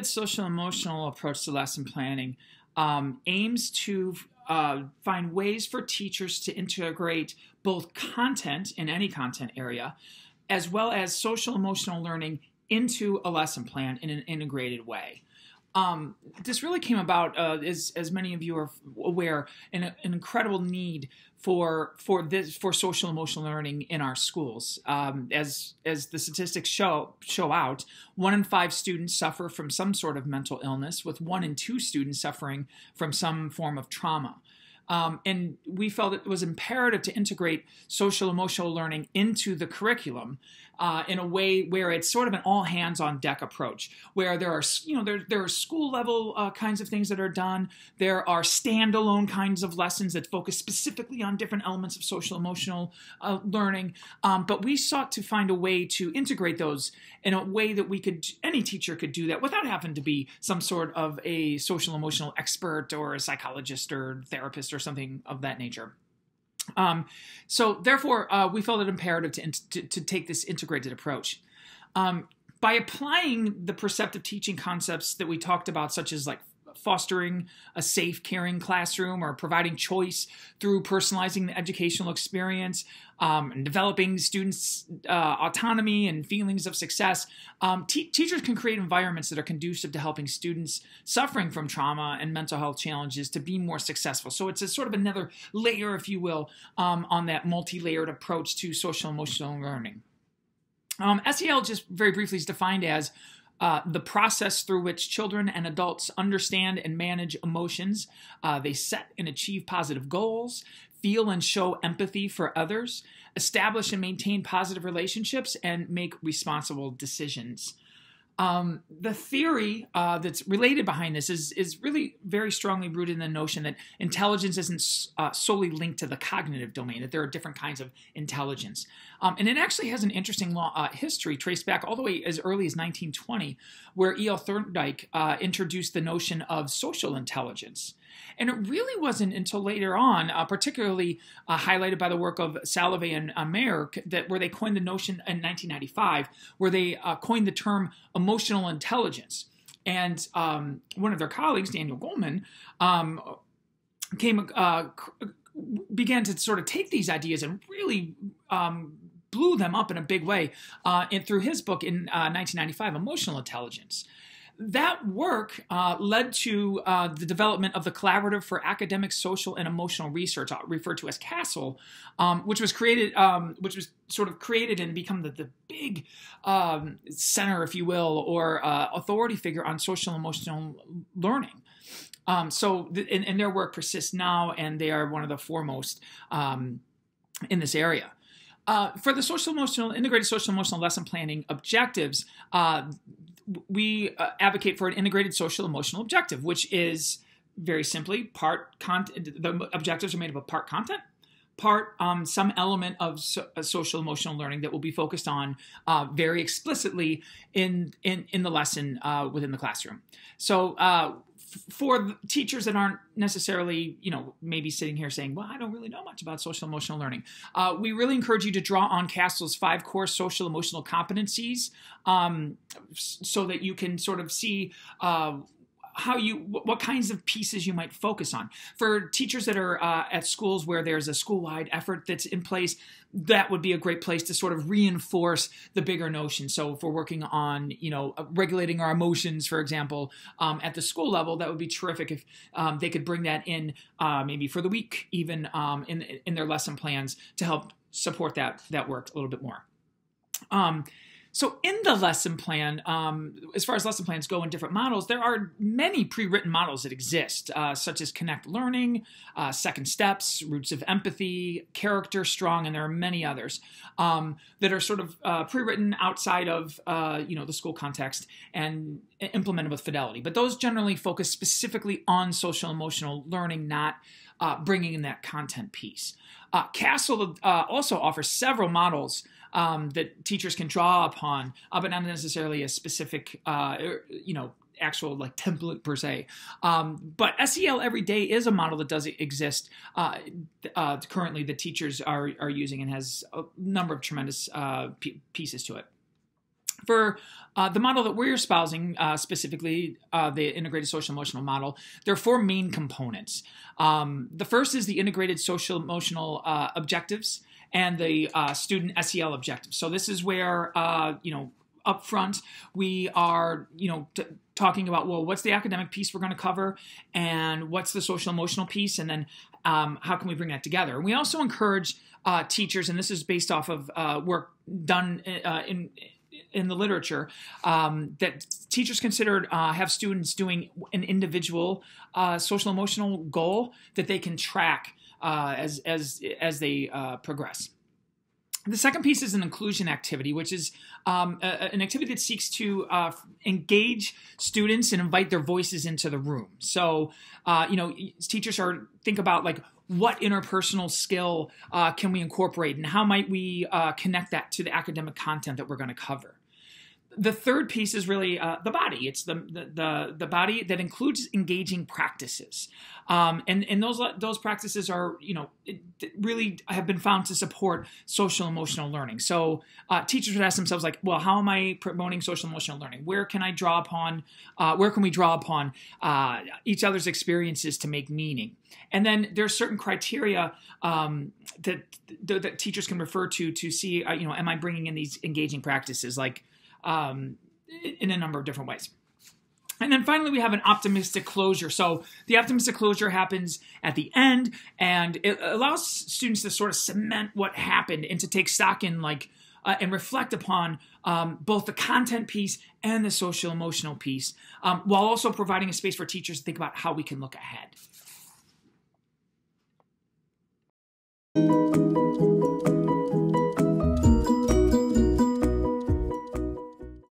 Conrad's social-emotional approach to lesson planning aims to find ways for teachers to integrate both content in any content area, as well as social-emotional learning into a lesson plan in an integrated way. This really came about, as many of you are aware, an incredible need for social emotional learning in our schools. As the statistics show out, 1 in 5 students suffer from some sort of mental illness, with 1 in 2 students suffering from some form of trauma. And we felt it was imperative to integrate social emotional learning into the curriculum in a way where it's sort of an all hands on deck approach, where there are, there are school level kinds of things that are done. There are standalone kinds of lessons that focus specifically on different elements of social emotional learning. But we sought to find a way to integrate those in a way that any teacher could do that without having to be some sort of a social emotional expert or a psychologist or therapist or something of that nature. So therefore, we felt it imperative to take this integrated approach. By applying the perceptive teaching concepts that we talked about, such as like fostering a safe, caring classroom, or providing choice through personalizing the educational experience, and developing students' autonomy and feelings of success, teachers can create environments that are conducive to helping students suffering from trauma and mental health challenges to be more successful. So it's a sort of another layer, if you will, on that multi-layered approach to social emotional learning. SEL, just very briefly, is defined as the process through which children and adults understand and manage emotions. They set and achieve positive goals, feel and show empathy for others, establish and maintain positive relationships, and make responsible decisions. The theory that's related behind this is really very strongly rooted in the notion that intelligence isn't solely linked to the cognitive domain, that there are different kinds of intelligence. And it actually has an interesting history traced back all the way as early as 1920, where E.L. Thorndike introduced the notion of social intelligence. And it really wasn't until later on, particularly highlighted by the work of Salovey and Mayer, where they coined the notion in 1995, where they coined the term emotional intelligence. And one of their colleagues, Daniel Goleman, began to sort of take these ideas and really blew them up in a big way through his book in 1995, Emotional Intelligence. That work led to the development of the Collaborative for Academic, Social, and Emotional Research, referred to as CASEL, which was created and become the big center, if you will, or authority figure on social emotional learning. And their work persists now, and they are one of the foremost in this area. For the integrated social emotional lesson planning objectives, we advocate for an integrated social emotional objective, which is very simply part content. The objectives are made up of part content, part some element of social emotional learning that will be focused on very explicitly in the lesson within the classroom. So for teachers that aren't necessarily, maybe sitting here saying, well, I don't really know much about social emotional learning, we really encourage you to draw on CASEL's 5 core social emotional competencies so that you can sort of see what kinds of pieces you might focus on. For teachers that are at schools where there's a school-wide effort that's in place, that would be a great place to sort of reinforce the bigger notion. So if we're working on, regulating our emotions, for example, at the school level, that would be terrific if they could bring that in maybe for the week, even in their lesson plans, to help support that work a little bit more. So in the lesson plan, as far as lesson plans go in different models, there are many pre-written models that exist, such as Connect Learning, Second Steps, Roots of Empathy, Character Strong, and there are many others that are sort of pre-written outside of the school context and implemented with fidelity. But those generally focus specifically on social emotional learning, not bringing in that content piece. CASEL also offers several models that teachers can draw upon, but not necessarily a specific, actual like template per se. But SEL Every Day is a model that does exist currently that teachers are using and has a number of tremendous pieces to it. For the model that we're espousing, specifically the integrated social emotional model, there are 4 main components. The first is the integrated social emotional objectives and the student SEL objectives. So this is where, up front, we are, talking about, well, what's the academic piece we're going to cover, and what's the social emotional piece, and then how can we bring that together? And we also encourage teachers, and this is based off of work done in the literature, that teachers considered have students doing an individual social emotional goal that they can track as they progress. The second piece is an inclusion activity, which is an activity that seeks to engage students and invite their voices into the room. So, teachers think about like, what interpersonal skill can we incorporate, and how might we connect that to the academic content that we're going to cover. The third piece is really the body. It's the body that includes engaging practices, and those practices are really have been found to support social emotional learning. So teachers would ask themselves like, well, how am I promoting social emotional learning? Where can I draw upon? Where can we draw upon each other's experiences to make meaning? And then there's certain criteria that teachers can refer to see, am I bringing in these engaging practices like. In a number of different ways. And then finally, we have an optimistic closure. So the optimistic closure happens at the end, and it allows students to sort of cement what happened and to take stock in and reflect upon both the content piece and the social emotional piece, while also providing a space for teachers to think about how we can look ahead.